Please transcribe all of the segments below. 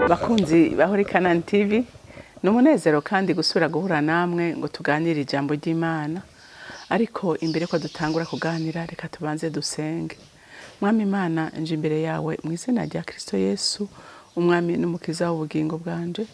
Bakunzi bahuri Kanani TV numunezero kandi gusura guhura namwe ngo tuganire ijambo ry'Imana. Ariko imbere ko dutangura kuganira reka tubanze dusenge. Mwami Imana nje imbere yawe mu izina rya Kristo Yesu, umwami n'umukiza w'ubugingo bwanje.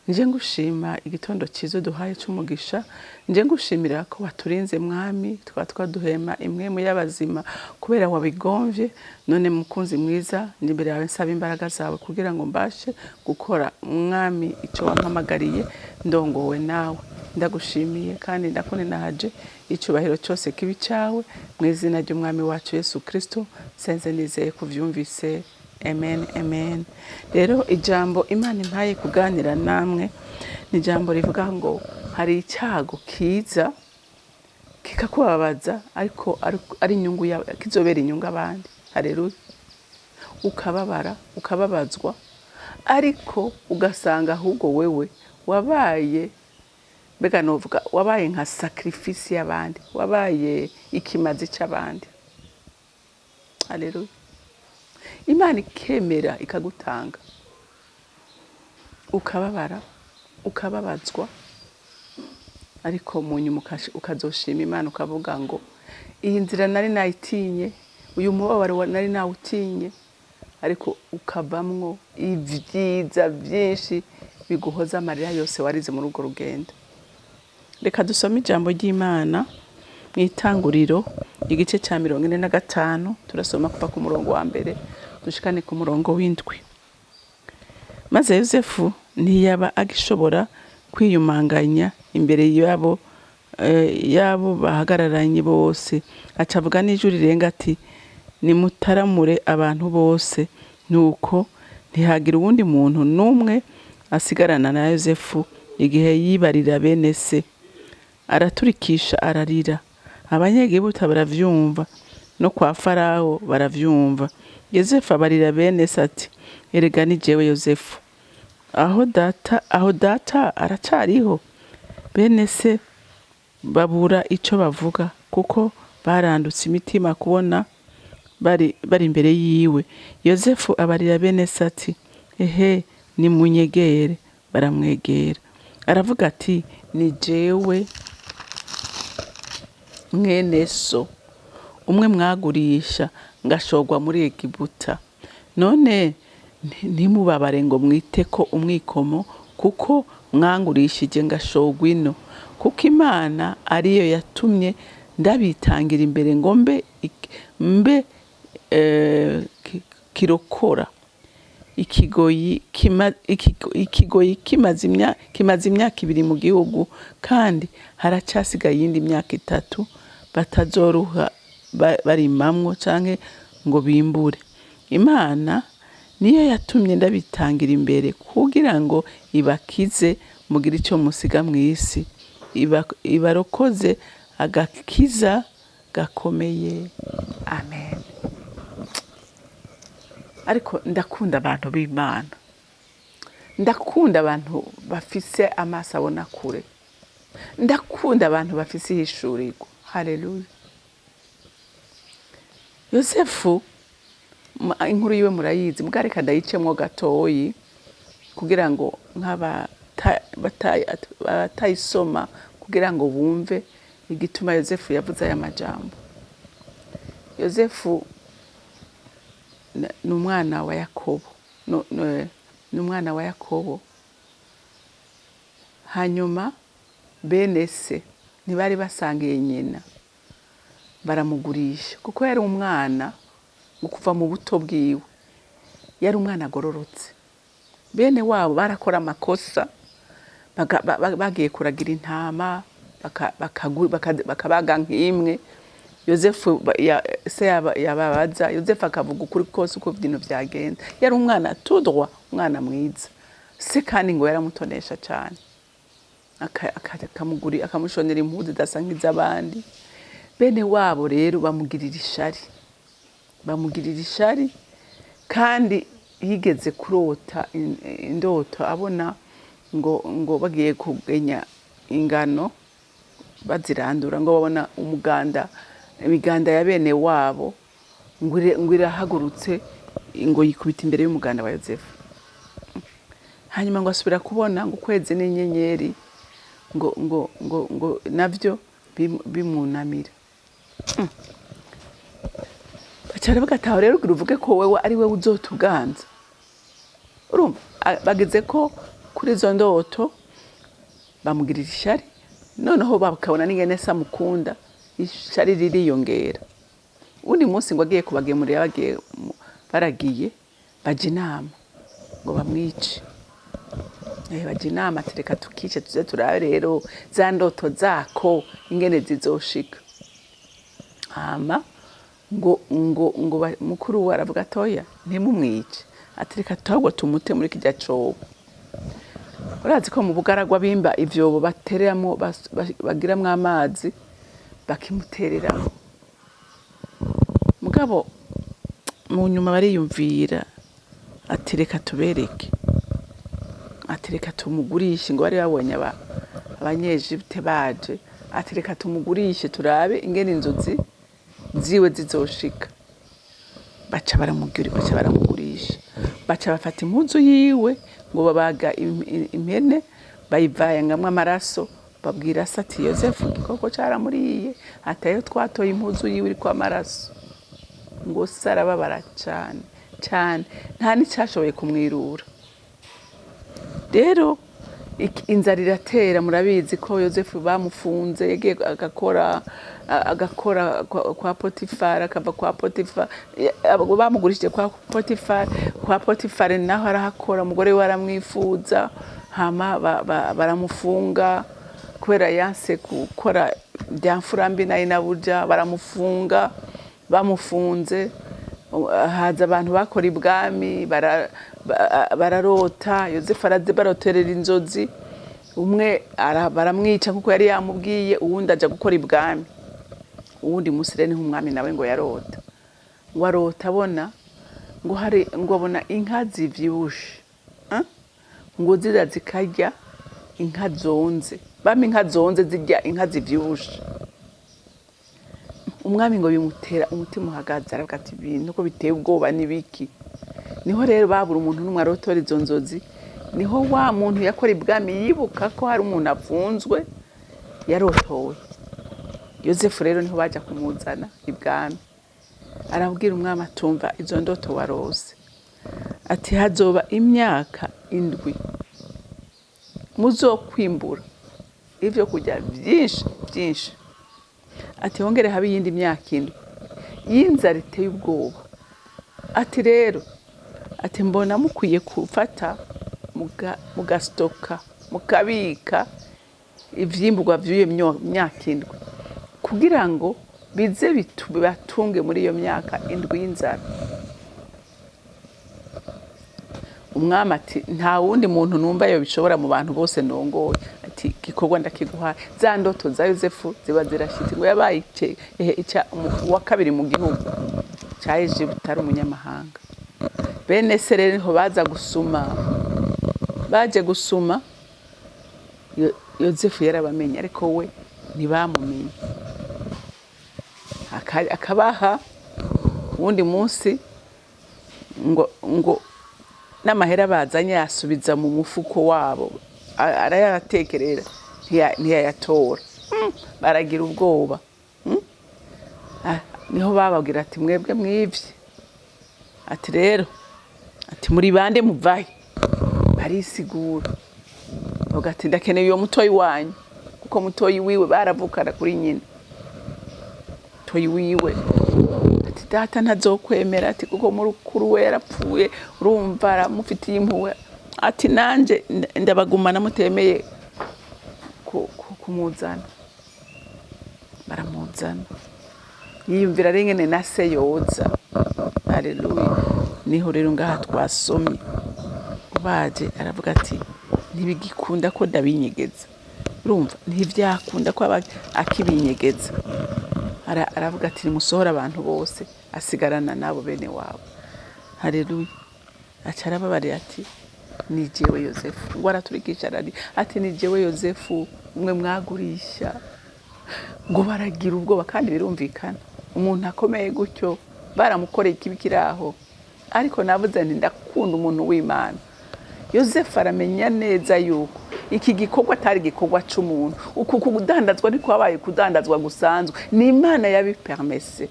Nje ngushima igitondo cyizo duhaye cy'umugisha. Nje ngushimira ko waturinze mwami, twaduhema imwe mu y'abazima kubera wabigomvye. None mukunzi mwiza, nje imbere yawe nsaba imbaraga zawe kugira ngo mbashe gukora mwami icyo wampamagariye, ndongowe nawe. Ndagushimiye kandi ndakunenaje icyubahiro cyose kibi cyawe mu izina ry'umwami wacu Yesu Kristo. Senze nizeye kuvyumvise. Amen, amen. Rero ijambo Imana impaye kuganira namwe ni ijambo rivuga ngo hari icyago kiza kikakubabaza ariko ari inyungu yawe, kizobera inyungu abandi. Haleluya. Ukababara, ukababazwa, ariko ugasanga ahubwo wewe wabaye mbega novuga wabaye nka sacrifice y'abandi, wabaye ikimazi cy'abandi. Haleluya. Imana ikemera ikagutanga, ukababara, ukababazwa, ariko mu nyuma ukazoshima Imana ukavuga ngo iyi nzira nari nayitinye, uyu mubabaro nari nawutinye, ariko ukavamwo ibyiza byinshi biguhoza amarira yose warize muri urwo rugendo. Reka dusome ijambo ry'Imana mu Itanguriro igice cya 45, turasoma kuva ku murongo wa mbere dushikane ku murongo w'indwi. Maze Yosefu ntiyaba agishobora kwiyumanganya imbere yabo bahagararanye bose, acavuga n'ijwi rirenga ati nimutaramure abantu bose. Nuko ntihagira uwundi muntu n'umwe asigarana na Yosefu igihe yibarira bene se. Araturikisha ararira. Abanyegiputa baravyumva, no kwa Farawo baravyumva. Yosefu abarira bene se ati erega ni jewe Yosefu, aho data aracariho. Bene se babura ico bavuga kuko barandutse imitima kubona bari imbere yiwe. Yosefu abarira bene se ati ehe nimunyegere. Baramwegera. Aravuga ati ni jewe mwene so, umwe mwagurisha ngashogwa muri Egiputa. None ntimubabare ngo mwite ko umwikomo, kuko mwangurishije ngashogwa ino. Kuko Imana ariyo yatumye ndabitangira imbere ngo mbe kirokora. Ikigoyi kimaze imyaka 2 mu gihugu, kandi haracasigaye iyindi myaka 3 batazoruha barimamwo canke ngo bimbure. Imana niyo yatumye ndabitangira imbere kugira ngo ibakize mugira icyo musiga mu isi, ibarokoze agakiza gakomeye. Amen. Ariko ndakunda abantu b'Imana, ndakunda abantu bafise amaso abona kure, ndakunda abantu bafise ihishurirwa. Haleluya. Yosefu inkuru yiwe murayizi, mugareka ndayicemwo gatoyi kugira ngo batayisoma kugira ngo bumve igituma Yosefu yavuze aya majambo. Yosefu n'umwana wa Yakobo, n'umwana wa Yakobo. Hanyuma bene se ntibari basangiye nyina, baramugurisha kuko yari umwana kuva mu buto bwiwe, yari umwana agororotse. Bene wabo barakora amakosa, bagiye kuragira intama bakabaga nk'imwe. Yosefu se yababaza, Yosefu akavuga ukuri kose uko ibintu byagenda. Yari umwana tudwa, umwana mwiza. Se kandi ngo yaramutonesha cyane, akamushonera impuzu zidasa nk'iz'abandi. Bene wabo rero bamugirira ishari, kandi yigeze kurota indoto abona ngo bagiye kugenya ingano bazirandura, ngo babona imiganda ya bene wabo ngo irahagurutse ngo yikubita imbere y'umuganda wa Yosefu. hanyuma ngo asubira kubona ngo ukwezi n'inyenyeri ngo navyo bimunamira. Bacara bagataho rero uvuge ko wewe ari wewe uzotuganza. Urumva bageze ko kuri izo ndoto bamugirira ishari, noneho bakabona n'ingene se amukunda, ishari ririyongera. Undi munsi ngo agiye kubagemurira, baragiye baje inama ngo bamwice. Baje inama ati reka tukice tuze turabe rero za ndoto zako ingene zizoshika. Hama ngo mukuru we aravuga atoya ntimumwice, ati reka tuhagwa tumute muri kijya cobo. Urazi ko mu bugaragwa bimba ivyobo batereramo bagiramwo amazi bakimutereramo. Mugabo mu nyuma bariyumvira ati reka tubereke, ati reka tumugurishe, ngo bari babonye abanyejibute baje, ati reka tumugurishe turabe ingene inzozi ziwe zizoshika. Baca baramugurisha, baca bafata impuzu yiwe ngo babaga impene bayivayangamwo amaraso, babwira se ati Yozefu igikoko caramuriye, atayo twatoye impuzu yiwe iriko amaraso. Ngo se arababara cane cane, nta nicashoboye kumwirura. Rero inzara iratera, murabizi ko Yozefu bamufunze, yagiye agakora kwa Potifari, akava kwa Potifari, bamugurishije kwa Potifari naho arahakora, umugore we aramwifuza, hama baramufunga kubera yanse gukora bya mfurambi nayo nabuja, baramufunga. Bamufunze haza abantu bakora ibwami, bararota. Yozefu araze baroterera inzozi, umwe baramwica kuko yari yamubwiye, uwundi aja gukora ibwami. Uwundi musi rero niho umwami nawe ngo yarota, ngo arota abona ngo abona inka zivyibushe, ngo ziza zikarya inka zonze. Bama inka zonze zirya inka zivyibushe. Umwami ngo bimutera umutima uhagaze, aravuga ati ibintu ko biteye ubwoba nibiki. Niho rero babura umuntu n'umwe arotora izo nzozi, niho wa muntu yakora ibwami yibuka ko hari umuntu afunzwe yarotowe. Yozefu rero niho baja kumuzana ibwami, arabwira umwami atumva izo ndoto warose, ati hazoba imyaka 7 muzokwimbura ivyo kurya vyinshi, ati hongere habe iyindi myaka 7 y'inzara iteye ubwoba. Ati rero ati mbona mukwiye kufata mugastoka mukabika ivyimburwa vy'iyo myaka 7 kugira ngo bize batunge muri iyo myaka 7 y'inzara. Umwami ati nta wundi muntu numva yo bishobora mu bantu bose ndongoye, ati gikorwa ndakiguha. Za ndoto za Yozefu ziba zirashitse, ngo yabaye wa kabiri mu gihugu ca Egiputa ari umunyamahanga. Bene se rero niho baza gusuma, baje gusuma. Yozefu yarabamenye ariko we ntibamumenye, akabaha uwundi munsi ngo n'amahera bazanye yasubiza mu mufuko wabo, arayatekerera ntiyayatora. Baragira ubwoba. Niho bababwira ati mwebwe mwivye, ati rero ati muri bande muvahe. Barisigura bavuga ati ndakeneye uyo mutoyi wanyu, kuko mutoyi wiwe baravukana kuri nyina. Mutoyi wiwe ati data ntazokwemera, ati kuko murukuru we yarapfuye, urumva aramufitiye impuhwe. Ati nanje ndabagumana mutemeye kumuzana. Baramuzana, yiyumvira ari ngene na se yoza. Haleluya. Niho rero ngaha twasomye baje aravuga ati ntibigikunda ko ndabinyegeza. Urumva ntivyakunda ko akibinyegeza. Aravuga ati nimusohora abantu bose, asigarana nabo bene wabo. Haleluya. Acarababari ati ni jewe Yozefu. Ngo araturikisha arari ati ni jewe Yozefu umwe mwagurisha. Ngo baragira ubwoba kandi birumvikana. Umuntu akomeye gutyo baramukoreye ikibi kiraho, ariko navuze nti ndakunda umuntu w'Imana. Yosefu aramenya neza yuko iki gikorwa atari igikorwa c'umuntu, uku kudandazwa ntikwabaye kudandazwa gusanzwe, ni Imana yabipermese.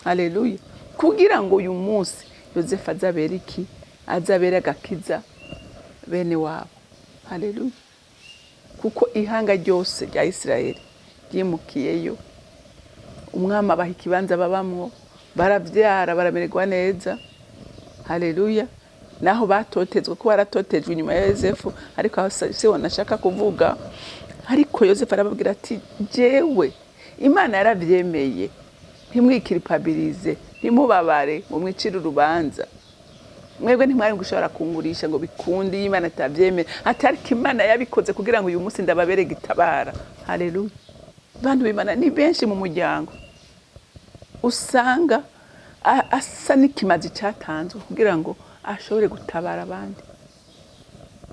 Haleluya. Kugira ngo uyu munsi Yosefu azabere iki? Azabere agakiza bene wabo. Haleluya. Kuko ihanga ryose rya Isirayeli ryimukiyeyo, umwami abaha ikibanza babamwo, baravyara, baramererwa neza. Haleluya. Naho batotezwe, ko baratotejwe inyuma ya Yosefu, ariko aho siho nashaka kuvuga. Ariko Yosefu arababwira ati jewe Imana yaravyemeye, ntimwikiripabilize, ntimubabare mu mwicira urubanza. Mwebwe ntimwari gushobora kungurisha ngo bikunde Imana atavyemera. Ariko Imana yabikoze kugira ngo uyu munsi ndababere gitabara. Haleluya. Bantu b'Imana ni benshi mu muryango usanga asa n'ikimazi cyatanzwe kugira ngo ashobore gutabara abandi.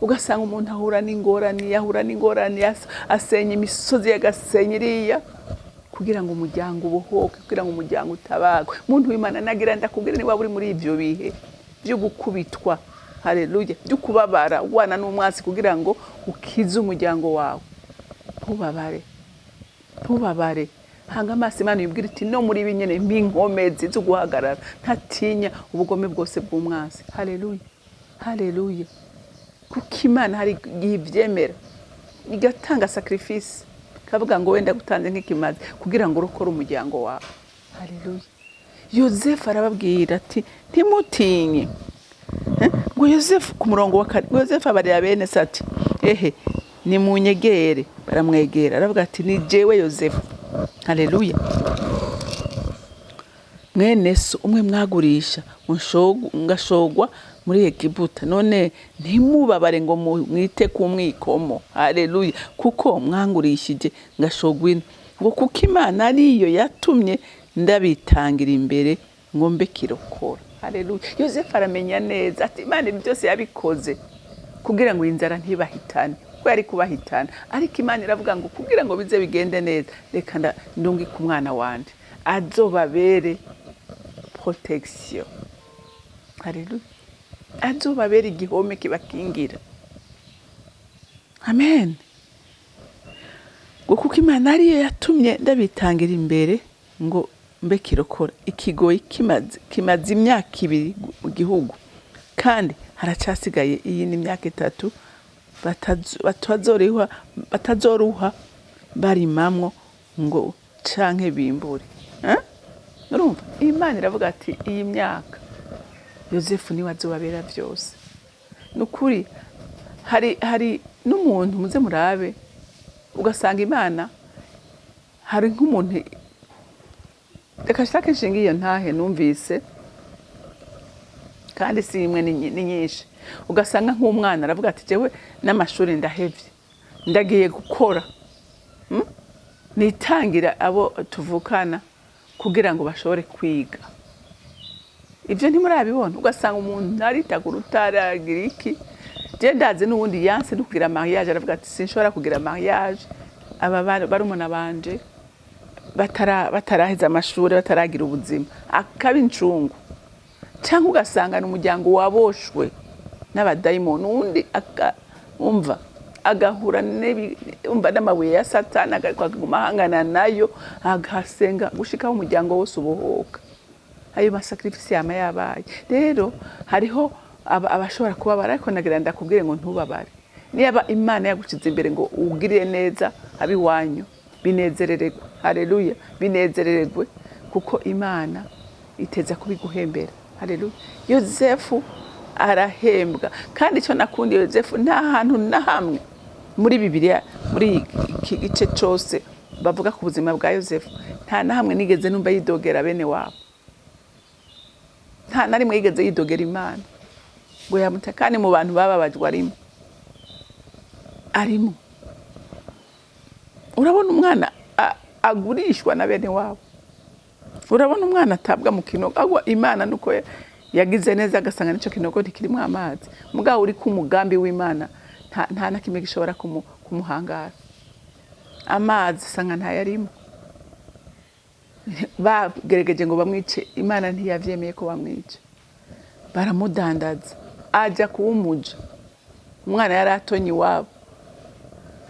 Ugasanga umuntu ahura n'ingorane, asenya imisozi y'agasenya iriya kugira ngo umuryango ubohoke, kugira ngo umuryango utabagwe. Muntu w'Imana nagira ndakubwira niba uri muri ivyo bihe byo gukubitwa, haleluya, byo kubabara wana n'umwasi kugira ngo ukize umuryango wawe, ntubabare. Hanga amaso Imana yibwira iti no muri binyene mpinkomezi zo guhagarara, ntatinya ubugome bwose bw'umwasi. Haleluya. Kuko Imana hari ivyemera igatanga sacrifice, kavuga ngo wenda gutanze nk'ikimazi kugira ngo urokore umuryango wawe. Haleluya. Yosefu arababwira ati ntimutinye. Ngo Yosefu ku murongo wa kane, Yosefu abarira bene se ati nimunyegere. Baramwegera, aravuga ati ni jewe Yosefu. Haleluya. Mwene so umwe mwagurisha ngashogwa muri Egiputa, none ntimubabare ngo mwite ku mwikomo. Haleluya. Kuko mwangurishije ngashogwa ino, ngo kuko Imana ariyo yatumye ndabitangira imbere ngo mbe kirokora. Haleluya. Yosefu aramenya neza ati Imana ibi byose yabikoze kugira ngo inzara ntibahitane, ko yari kubahitana. Ariko Imana iravuga ngo kugira ngo bize bigende neza, reka ndungi ku mwana wanje azobabere protection. Haleluya. Azobabere igihome kibakingira. Amen. Ngo kuko Imana ariyo yatumye ndabitangira imbere ngo mbe kirokora. Ikigoyi kimaze imyaka 2 mu gihugu, kandi haracasigaye iyi ni imyaka 3 batazoruha barimamwo ngo canke bimbure. Urumva Imana iravuga ati iyi myaka Yosefu niwe azobabera byose. Nukuri hari n'umuntu muze murabe ugasanga Imana hari nk'umuntu, reka shaka inshingiye ntahe numvise kandi si imwe ni nyinshi. Ugasanga nk'umwana aravuga ati jewe n'amashuri ndahevye, ndagiye gukora, nitangira abo tuvukana kugira ngo bashobore kwiga. Ivyo ntimurabibona? Ugasanga umuntu aritaga urutaragira iki, je ndazi n'ubundi yanse no kugira mariage, aravuga ati sinshobora kugira mariage, aba barumuna banje bataraheza amashuri, bataragira ubuzima, akaba incungu. Cyangwa ugasanga n'umuryango waboshwe n'abadayimoni, undi agahura n'amabuye ya Satani, akaguma ahangana nayo, agasenga gushikaho umuryango wose ubohoka. Ayo masacrifice yama yabaye. Rero hariho abashobora kubabara, ariko nagira ndakubwire ngo ntubabare. Niba Imana yagucize imbere ngo ugirire neza abiwanyu, binezerererwe. Haleluya. Binezerererwe kuko Imana iteza kubiguhembera. Haleluya. Yosefu arahembwa, kandi icyo nakundi Yosefu nta hantu na hamwe muri Bibiliya, muri iki gice cyose bavuga ku buzima bwa Yosefu, nta na hamwe nigeze numva yidogera bene wabo. Nta na rimwe yigeze yidogera Imana ngo yamutakane mu bantu bababajwe arimo. Urabona umwana agurishwa na bene wabo, urabona umwana atabwa mu kinogo, agwa Imana nuko yagize neza agasanga nico kinogo ntikirimo amazi. Mugabo uri ku mugambi w'Imana nta na kimwe gishobora kumuhangara. Amazi sanga nta yarimo. Bagerageje ngo bamwice, Imana ntiyavyemeye ko bamwice. Baramudandaza aja kuwumuja. umwana yari atonye iwabo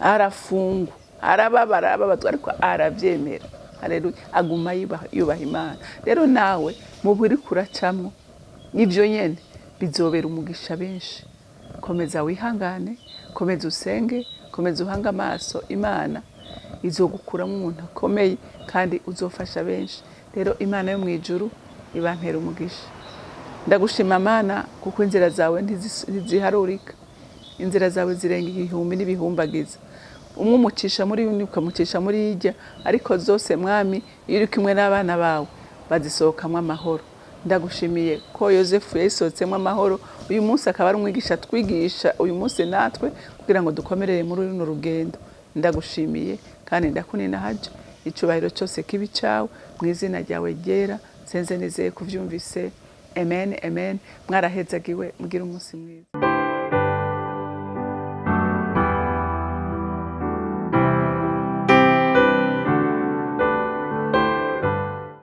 arafungwa arababazwa ariko arabyemera. Haleluya, aguma yubaha Imana. Rero nawe mu buri kuracamwo ivyo nyene bizobera umugisha benshi. Komeza wihangane, komeza usenge, komeza uhanga amaso Imana izogukuramo umuntu akomeye kandi uzofasha benshi. Rero Imana yo mwijuru ibampera umugisha. Ndagushima Mana kuko inzira zawe ntiziharurika. Inzira zawe zirenga igihumbi n'ibihumbagiza. Umwe umucisha muri uyu ukamucisha muri hirya, ariko zose Mwami iyo uri kumwe n'abana bawe bazisohokamwo amahoro. Ndagushimiye ko Yozefu yayisohotsemo amahoro, uyu munsi akaba ari umwigisha twigisha uyu munsi natwe kugira ngo dukomerere muri runo rugendo. Ndagushimiye kandi ndakuninahaje, icubahiro cyose kibi cyawe mu izina ryawe ryera, senze nizeye kuvyumvise. Amen, amen. Mwarahezagiwe, mugira umunsi mwiza.